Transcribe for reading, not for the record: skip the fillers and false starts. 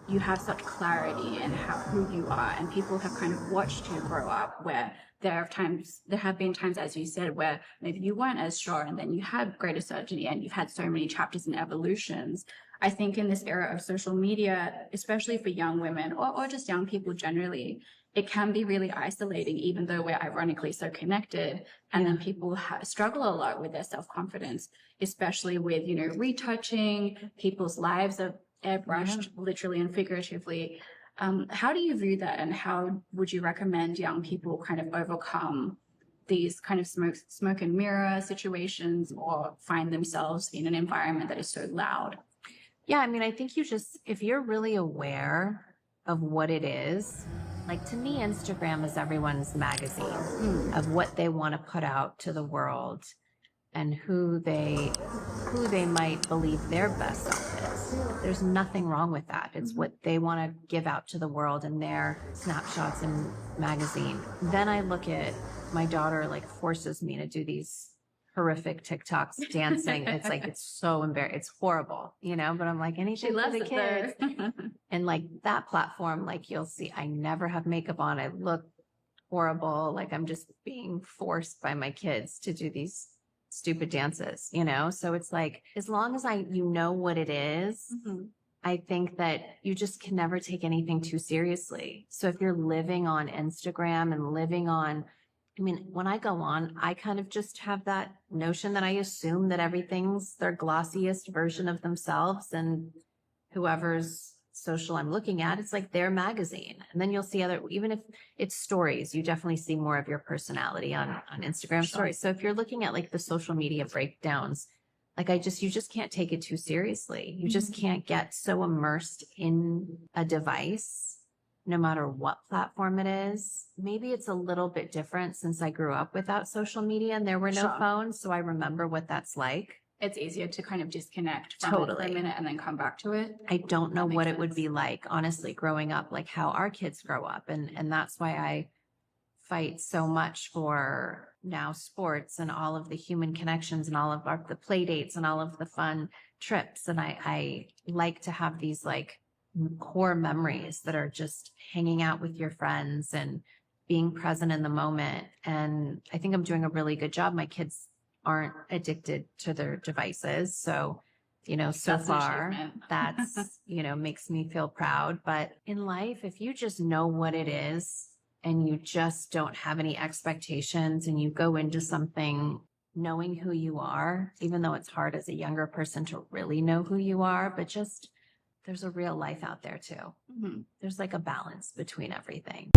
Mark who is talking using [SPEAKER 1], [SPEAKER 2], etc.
[SPEAKER 1] you have such clarity in who you are, and people have kind of watched you grow up, where there have been times, as you said, where maybe you weren't as sure, and then you had greater certainty, and you've had so many chapters and evolutions. I think in this era of social media, especially for young women or just young people generally, it can be really isolating, even though we're ironically so connected. And then people struggle a lot with their self-confidence, especially with, retouching. People's lives are airbrushed, literally and figuratively. How do you view that, and how would you recommend young people kind of overcome these kind of smoke and mirror situations, or find themselves in an environment that is so loud?
[SPEAKER 2] Yeah, I mean, I think if you're really aware of what it is, like to me, Instagram is everyone's magazine of what they want to put out to the world and who they might believe their best self is. There's nothing wrong with that. It's what they want to give out to the world in their snapshots and magazine. Then I look at my daughter, like forces me to do these horrific TikToks dancing. It's like, it's so embarrassing. It's horrible, but I'm like, anything for the kids. And like that platform, like you'll see, I never have makeup on. I look horrible. Like I'm just being forced by my kids to do these stupid dances, So it's like, as long as you know what it is, I think that you just can never take anything too seriously. So if you're living on Instagram and when I go on, I kind of just have that notion that I assume that everything's their glossiest version of themselves, and whoever's social I'm looking at, it's like their magazine. And then you'll see even if it's stories, you definitely see more of your personality on Instagram stories. So if you're looking at like the social media breakdowns, like you just can't take it too seriously. You just can't get so immersed in a device, no matter what platform it is. Maybe it's a little bit different since I grew up without social media and there were no phones. So I remember what that's like.
[SPEAKER 1] It's easier to kind of disconnect from it for a minute and then come back to it.
[SPEAKER 2] I don't know what it would be like, honestly, growing up, like how our kids grow up. And that's why I fight so much for now sports and all of the human connections and all of the play dates and all of the fun trips. And I like to have these like core memories that are just hanging out with your friends and being present in the moment. And I think I'm doing a really good job. My kids aren't addicted to their devices. So, so far that's, makes me feel proud. But in life, if you just know what it is and you just don't have any expectations and you go into something knowing who you are, even though it's hard as a younger person to really know who you are, but just there's a real life out there too. There's like a balance between everything.